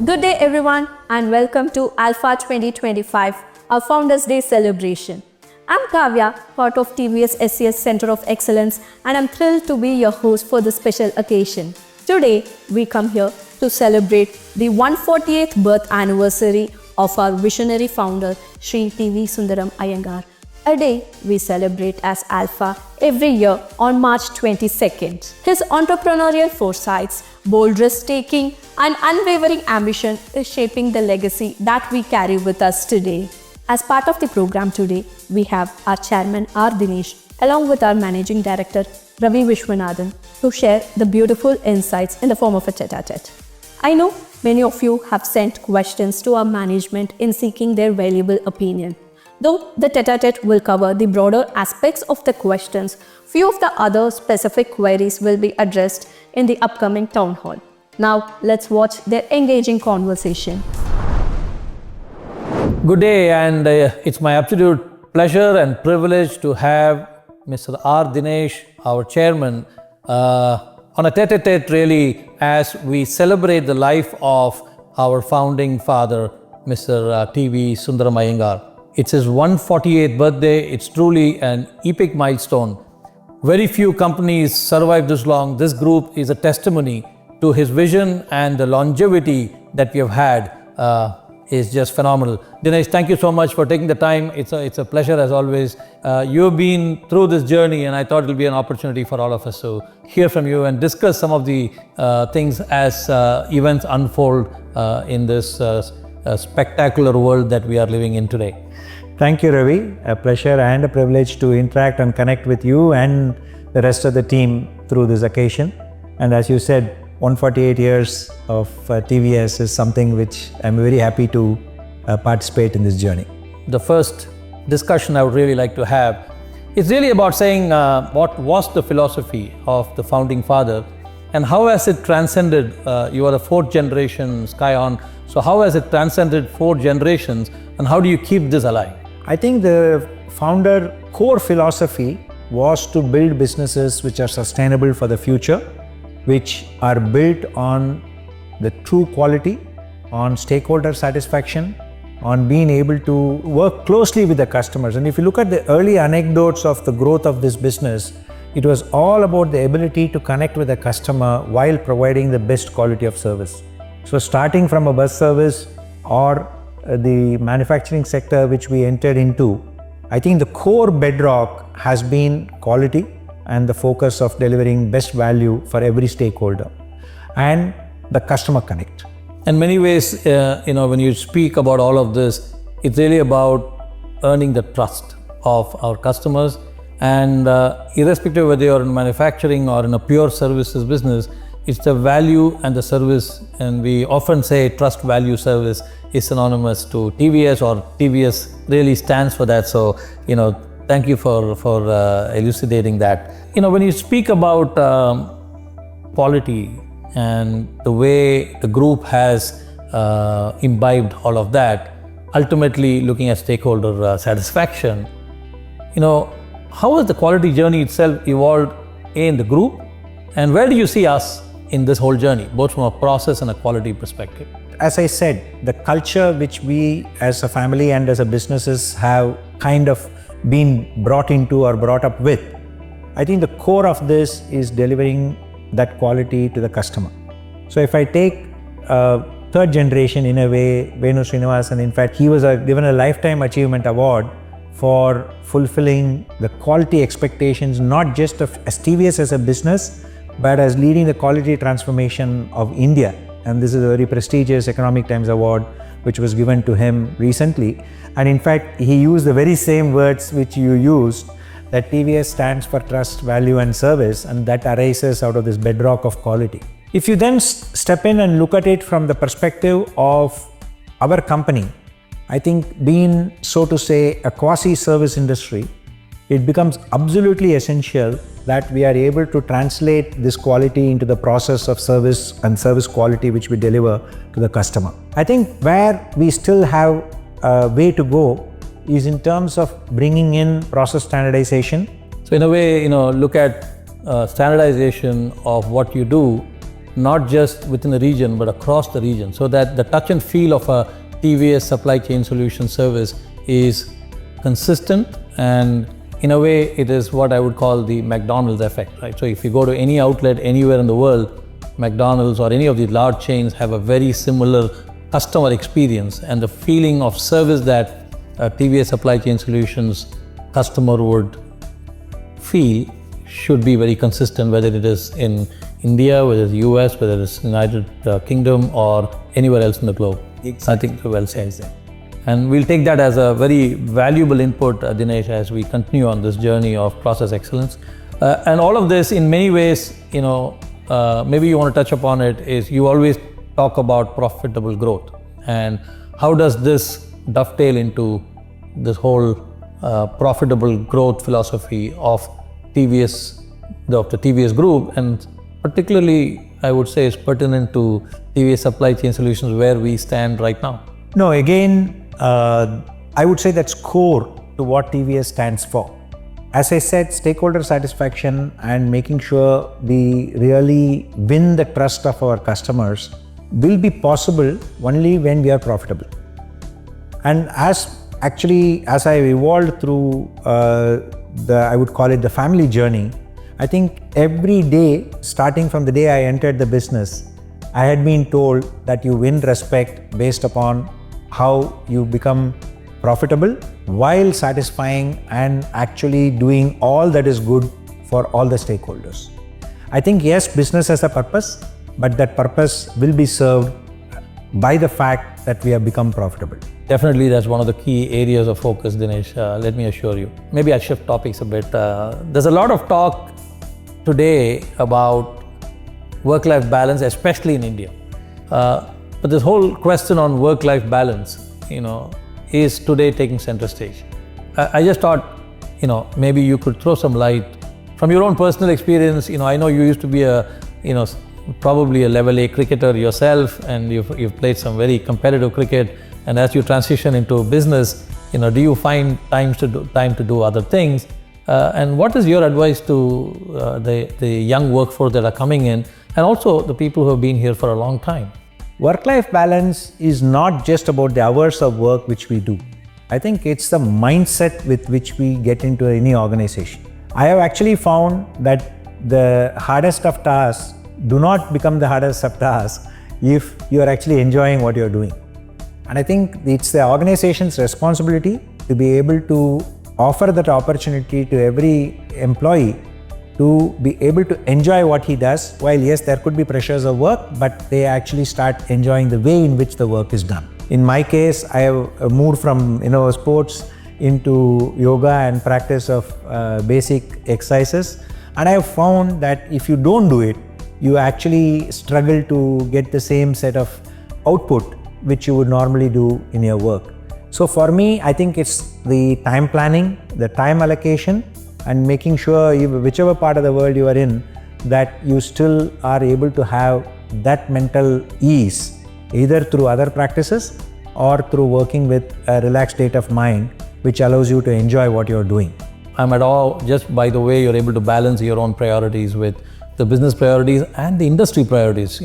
Good day everyone and welcome to Alpha 2025, our Founders Day celebration. I'm Kavya, part of TVS SCS Center of Excellence, and I'm thrilled to be your host for this special occasion. Today, we come here to celebrate the 148th birth anniversary of our visionary founder, Sri TV Sundaram Iyengar. A day we celebrate as Alpha every year on March 22nd. His entrepreneurial foresights, bold risk-taking, and unwavering ambition is shaping the legacy that we carry with us today. As part of the program today, we have our chairman R. Dinesh along with our managing director Ravi Vishwanathan to share the beautiful insights in the form of a tete-a-tete. I know many of you have sent questions to our management in seeking their valuable opinion. Though the tete-a-tete will cover the broader aspects of the questions, few of the other specific queries will be addressed in the upcoming town hall. Now, let's watch their engaging conversation. Good day, and it's my absolute pleasure and privilege to have Mr. R. Dinesh, our chairman, on a tete-a-tete really as we celebrate the life of our founding father, Mr. TV Sundaram Iyengar. It's his 148th birthday. It's truly an epic milestone. Very few companies survive this long. This group is a testimony to his vision, and the longevity that we have had is just phenomenal. Dinesh, thank you so much for taking the time. It's a pleasure as always. You've been through this journey, and I thought it will be an opportunity for all of us to hear from you and discuss some of the things as events unfold in this spectacular world that we are living in today. Thank you, Ravi. A pleasure and a privilege to interact and connect with you and the rest of the team through this occasion. And as you said, 148 years of TVS is something which I'm very happy to participate in this journey. The first discussion I would really like to have is really about saying what was the philosophy of the founding father and how has it transcended. You are the fourth generation Scion, so how has it transcended 4 generations and how do you keep this alive? I think the founder core philosophy was to build businesses which are sustainable for the future, which are built on the true quality, on stakeholder satisfaction, on being able to work closely with the customers. And if you look at the early anecdotes of the growth of this business, it was all about the ability to connect with the customer while providing the best quality of service. So starting from a bus service or the manufacturing sector which we entered into, I think the core bedrock has been quality and the focus of delivering best value for every stakeholder and the customer connect. In many ways, when you speak about all of this, it's really about earning the trust of our customers, and irrespective of whether you're in manufacturing or in a pure services business, it's the value and the service, and we often say trust, value, service is synonymous to TVS, or TVS really stands for that. So, thank you for elucidating that. When you speak about quality and the way the group has imbibed all of that, ultimately looking at stakeholder satisfaction, how has the quality journey itself evolved in the group, and where do you see us in this whole journey, both from a process and a quality perspective? As I said, the culture which we as a family and as a businesses have kind of been brought into or brought up with, I think the core of this is delivering that quality to the customer. So if I take third generation in a way, Venu Srinivasan, in fact, he was given a Lifetime Achievement Award for fulfilling the quality expectations, not just of TVS as a business, but as leading the quality transformation of India. And this is a very prestigious Economic Times Award which was given to him recently. And in fact, he used the very same words which you used, that TVS stands for trust, value and service, and that arises out of this bedrock of quality. If you then step in and look at it from the perspective of our company, I think being, so to say, a quasi-service industry, it becomes absolutely essential that we are able to translate this quality into the process of service and service quality which we deliver to the customer. I think where we still have a way to go is in terms of bringing in process standardization. So in a way, look at standardization of what you do not just within the region but across the region, so that the touch and feel of a TVS supply chain solution service is consistent, and in a way it is what I would call the McDonald's effect, right? So if you go to any outlet anywhere in the world, McDonald's or any of the large chains have a very similar customer experience, and the feeling of service that TVS supply chain solutions customer would feel should be very consistent, whether it is in India, whether it's US, whether it's United Kingdom or anywhere else in the globe. Exactly. I think well said. And we'll take that as a very valuable input, Dinesh, as we continue on this journey of process excellence. And all of this, in many ways, maybe you want to touch upon it, is you always talk about profitable growth. And how does this dovetail into this whole profitable growth philosophy of TVS, of the TVS group, and particularly I would say is pertinent to TVS supply chain solutions where we stand right now? No, again, I would say that's core to what TVS stands for. As I said, stakeholder satisfaction and making sure we really win the trust of our customers will be possible only when we are profitable. And as I evolved through I would call it the family journey, I think every day, starting from the day I entered the business, I had been told that you win respect based upon how you become profitable while satisfying and actually doing all that is good for all the stakeholders. I think yes, business has a purpose, but that purpose will be served by the fact that we have become profitable. Definitely, that's one of the key areas of focus, Dinesh. Let me assure you. Maybe I'll shift topics a bit. There's a lot of talk today about work-life balance, especially in India. But this whole question on work-life balance, is today taking center stage. I just thought, maybe you could throw some light from your own personal experience. I know you used to be probably a level A cricketer yourself, and you've played some very competitive cricket. And as you transition into business, do you find time to do other things? And what is your advice to the young workforce that are coming in, and also the people who have been here for a long time? Work-life balance is not just about the hours of work which we do. I think it's the mindset with which we get into any organization. I have actually found that the hardest of tasks do not become the hardest of tasks if you are actually enjoying what you're doing. And I think it's the organization's responsibility to be able to offer that opportunity to every employee to be able to enjoy what he does. While yes, there could be pressures of work, but they actually start enjoying the way in which the work is done. In my case, I have moved from sports into yoga and practice of basic exercises. And I have found that if you don't do it, you actually struggle to get the same set of output which you would normally do in your work. So for me, I think it's the time planning, the time allocation, and making sure whichever part of the world you are in, that you still are able to have that mental ease, either through other practices or through working with a relaxed state of mind, which allows you to enjoy what you're doing. I'm at awe just by the way you're able to balance your own priorities with the business priorities and the industry priorities.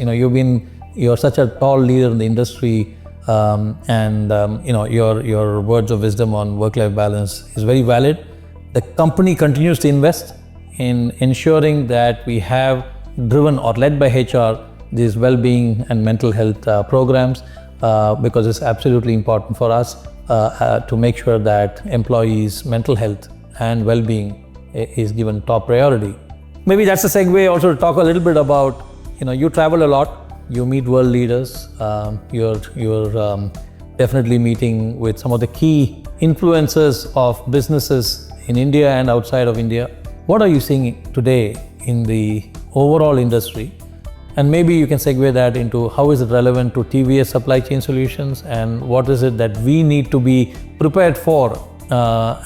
You're such a tall leader in the industry, your words of wisdom on work-life balance is very valid. The company continues to invest in ensuring that we have driven or led by HR these well-being and mental health programs, because it's absolutely important for us to make sure that employees' mental health and well-being is given top priority. Maybe that's a segue also to talk a little bit about, you travel a lot, you meet world leaders, you're definitely meeting with some of the key influencers of businesses in India and outside of India. What are you seeing today in the overall industry? And maybe you can segue that into how is it relevant to TVS supply chain solutions, and what is it that we need to be prepared for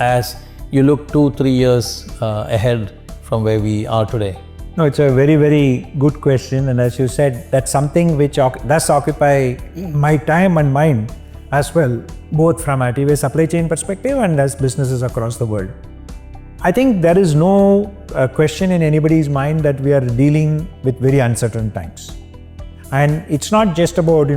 as you look 2-3 years ahead from where we are today? No, it's a very, very good question. And as you said, that's something which does occupy my time and mind as well, both from a TVS supply chain perspective and as businesses across the world. I think there is no question in anybody's mind that we are dealing with very uncertain times. And it's not just about,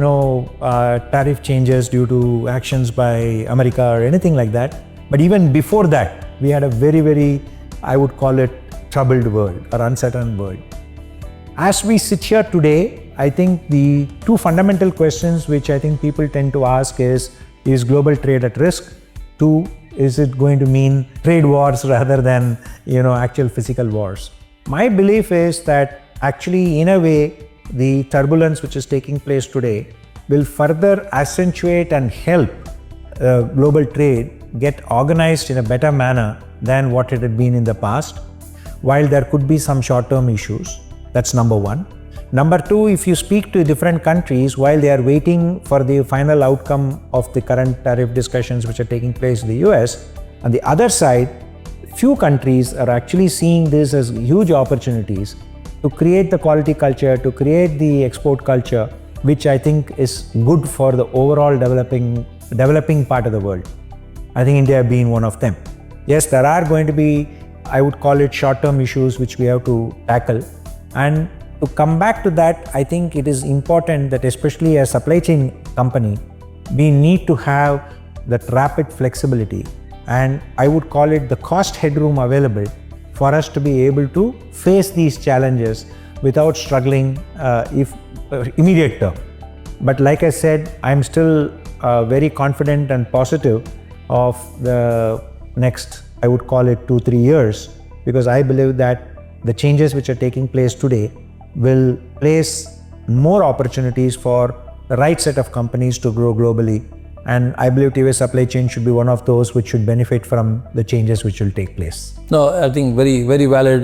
tariff changes due to actions by America or anything like that. But even before that, we had a very, very, I would call it, troubled world or uncertain world. As we sit here today, I think the two fundamental questions which I think people tend to ask is global trade at risk? Two, is it going to mean trade wars rather than, actual physical wars? My belief is that actually, in a way, the turbulence which is taking place today will further accentuate and help global trade get organized in a better manner than what it had been in the past. While there could be some short-term issues, that's number one. Number two, if you speak to different countries while they are waiting for the final outcome of the current tariff discussions which are taking place in the US, on the other side, few countries are actually seeing this as huge opportunities to create the quality culture, to create the export culture, which I think is good for the overall developing part of the world. I think India being one of them. Yes, there are going to be, I would call it, short-term issues which we have to tackle. And to come back to that, I think it is important that especially as a supply chain company, we need to have that rapid flexibility, and I would call it the cost headroom available for us to be able to face these challenges without struggling if immediate term. But like I said, I'm still very confident and positive of the next, I would call it 2-3 years, because I believe that the changes which are taking place today will place more opportunities for the right set of companies to grow globally. And I believe TVS supply chain should be one of those which should benefit from the changes which will take place. No, I think very, very valid.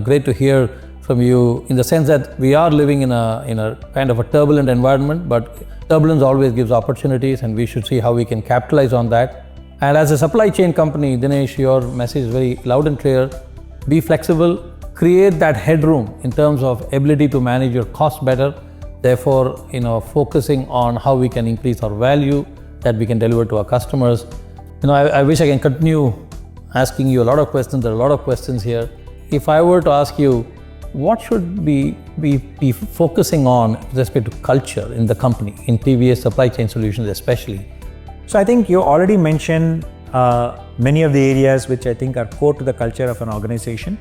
Great to hear from you in the sense that we are living in a kind of a turbulent environment, but turbulence always gives opportunities, and we should see how we can capitalize on that. And as a supply chain company, Dinesh, your message is very loud and clear. Be flexible, create that headroom in terms of ability to manage your costs better. Therefore, focusing on how we can increase our value that we can deliver to our customers. I wish I can continue asking you a lot of questions. There are a lot of questions here. If I were to ask you, what should we be focusing on with respect to culture in the company, in TVS Supply Chain Solutions especially? So I think you already mentioned many of the areas which I think are core to the culture of an organization.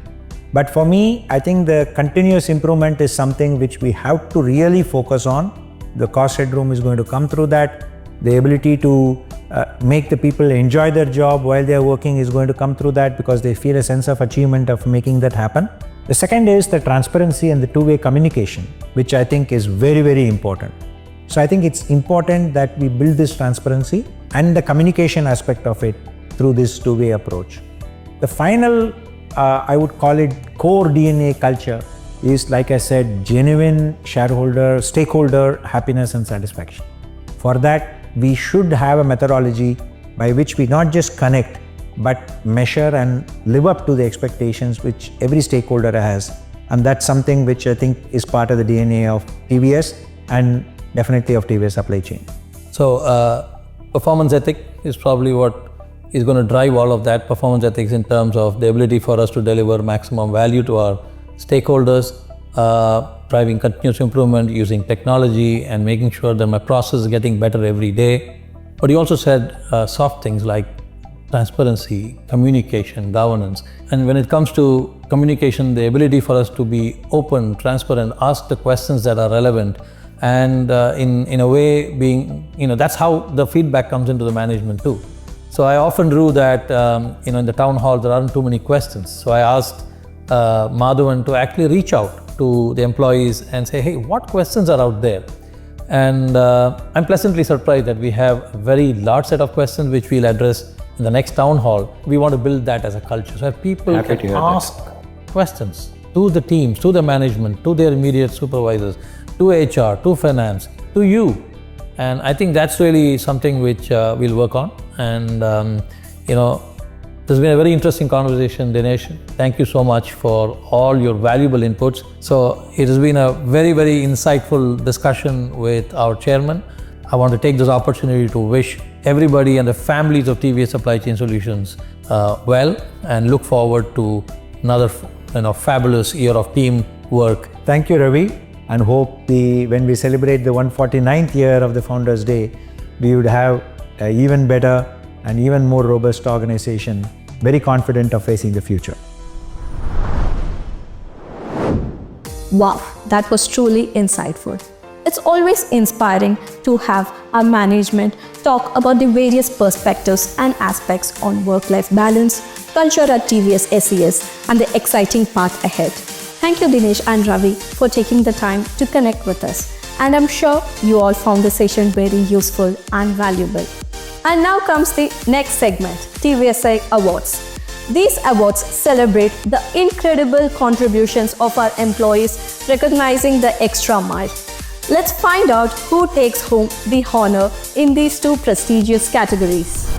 But for me, I think the continuous improvement is something which we have to really focus on. The cost headroom is going to come through that. The ability to make the people enjoy their job while they are working is going to come through that, because they feel a sense of achievement of making that happen. The second is the transparency and the two-way communication, which I think is very, very important. So I think it's important that we build this transparency and the communication aspect of it through this two-way approach. The final, I would call it core DNA culture, is, like I said, genuine stakeholder happiness and satisfaction. For that, we should have a methodology by which we not just connect, but measure and live up to the expectations which every stakeholder has. And that's something which I think is part of the DNA of TVS and definitely of TVS supply chain. So performance ethic is probably what is going to drive all of that. Performance ethics in terms of the ability for us to deliver maximum value to our stakeholders, driving continuous improvement using technology and making sure that my process is getting better every day. But you also said soft things like transparency, communication, governance. And when it comes to communication, the ability for us to be open, transparent, ask the questions that are relevant, and in a way being, that's how the feedback comes into the management too. So I often drew that, in the town hall, there aren't too many questions. So I asked Madhavan to actually reach out to the employees and say, hey, what questions are out there? And I'm pleasantly surprised that we have a very large set of questions which we'll address in the next town hall. We want to build that as a culture. So that people can ask questions to the teams, to the management, to their immediate supervisors, to HR, to finance, to you. And I think that's really something which we'll work on. And, there's been a very interesting conversation, Dinesh. Thank you so much for all your valuable inputs. So it has been a very, very insightful discussion with our chairman. I want to take this opportunity to wish everybody and the families of TVS Supply Chain Solutions well, and look forward to another fabulous year of team work. Thank you, Ravi. and hope when we celebrate the 149th year of the Founders Day, we would have an even better and even more robust organization, very confident of facing the future. Wow, that was truly insightful. It's always inspiring to have our management talk about the various perspectives and aspects on work-life balance, culture at TVS SES, and the exciting path ahead. Thank you, Dinesh and Ravi, for taking the time to connect with us. And I'm sure you all found the session very useful and valuable. And now comes the next segment, TVSI Awards. These awards celebrate the incredible contributions of our employees, recognizing the extra mile. Let's find out who takes home the honor in these two prestigious categories.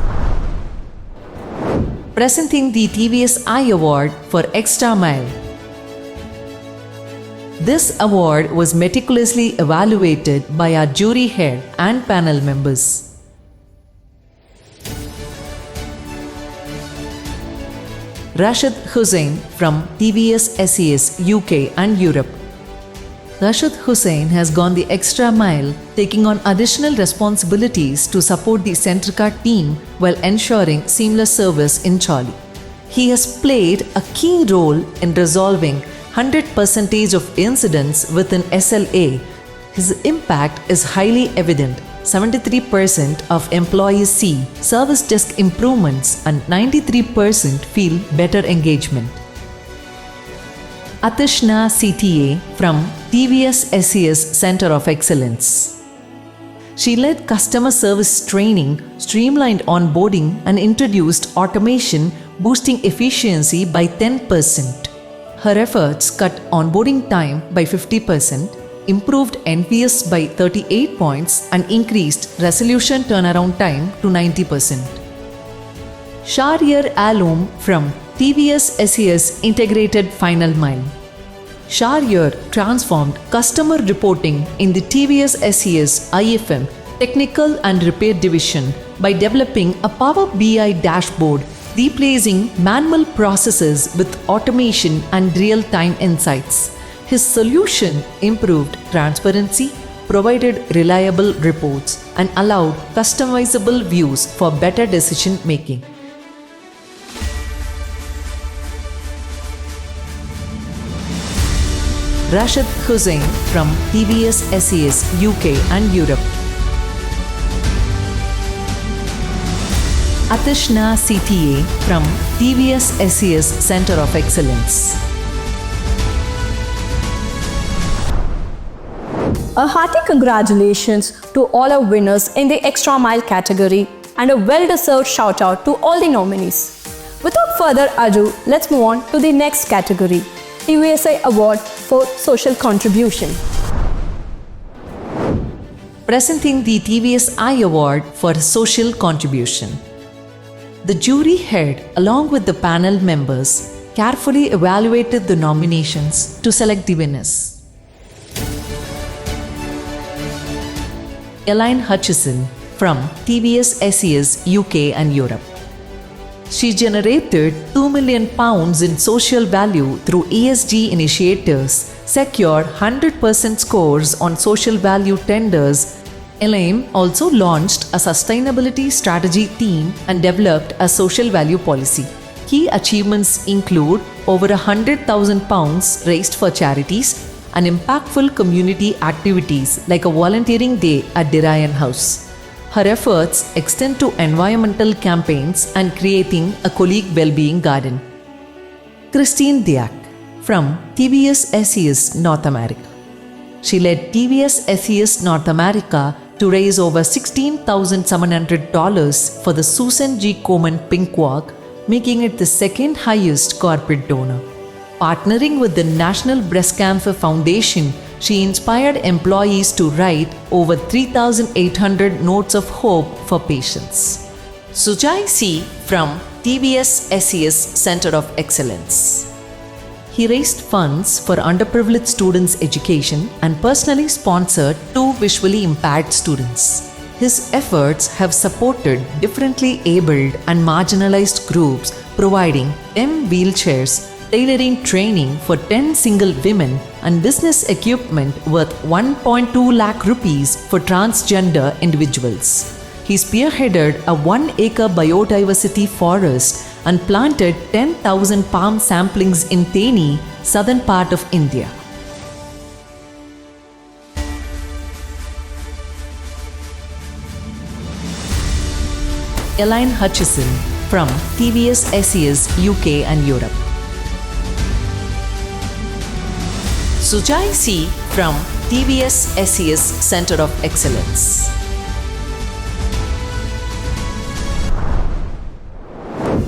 Presenting the TVS I Award for Extra Mile. This award was meticulously evaluated by our jury head and panel members. Rashid Hussain from TVS SES UK and Europe. Rashid Hussain has gone the extra mile, taking on additional responsibilities to support the Centrica team while ensuring seamless service in Chorley. He has played a key role in resolving 100% of incidents within SLA. His impact is highly evident. 73% of employees see service desk improvements and 93% feel better engagement. Atishna CTA from TVS SES Center of Excellence. She led customer service training, streamlined onboarding, and introduced automation, boosting efficiency by 10%. Her efforts cut onboarding time by 50%, improved NPS by 38 points, and increased resolution turnaround time to 90%. Shahryar Alom from TVS SES Integrated Final Mile. Shahryar transformed customer reporting in the TVS SES IFM Technical and Repair Division by developing a Power BI dashboard, replacing manual processes with automation and real-time insights. His solution improved transparency, provided reliable reports, and allowed customizable views for better decision making. Rashid Hussain from TVS SES UK and Europe. Atishna CTA from TVS SES Center of Excellence. A hearty congratulations to all our winners in the Extra Mile category and a well-deserved shout out to all the nominees. Without further ado, let's move on to the next category, TVSI Award for Social Contribution. Presenting the TVS I Award for Social Contribution. The jury head, along with the panel members, carefully evaluated the nominations to select the winners. Elaine Hutchison from TVS SES UK and Europe. She generated £2 million in social value through ESG initiatives, secured 100% scores on social value tenders. Elaine also launched a sustainability strategy team and developed a social value policy. Key achievements include over £100,000 raised for charities and impactful community activities like a volunteering day at Dirayan House. Her efforts extend to environmental campaigns and creating a colleague well-being garden. Christine Diak from TVS SES North America. She led TVS SES North America to raise over $16,700 for the Susan G. Komen Pink Walk, making it the second highest corporate donor. Partnering with the National Breast Cancer Foundation, she inspired employees to write over 3,800 notes of hope for patients. Sujai C. from TVS SES Center of Excellence. He raised funds for underprivileged students' education and personally sponsored 2 visually impaired students. His efforts have supported differently abled and marginalized groups, providing them wheelchairs, tailoring training for 10 single women and business equipment worth 1.2 lakh rupees for transgender individuals. He spearheaded a 1-acre biodiversity forest and planted 10,000 palm samplings in Theni, southern part of India. Elaine Hutchison from TVS SES UK and Europe. Sujai C from TVS SES Center of Excellence.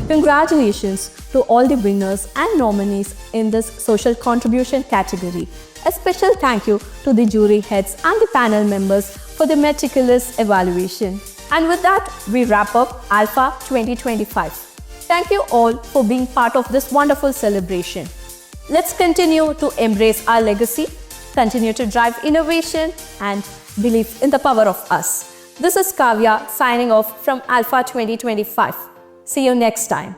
Congratulations to all the winners and nominees in this social contribution category. A special thank you to the jury heads and the panel members for the meticulous evaluation. And with that, we wrap up Alpha 2025. Thank you all for being part of this wonderful celebration. Let's continue to embrace our legacy, continue to drive innovation and believe in the power of us. This is Kavya signing off from Alpha 2025. See you next time.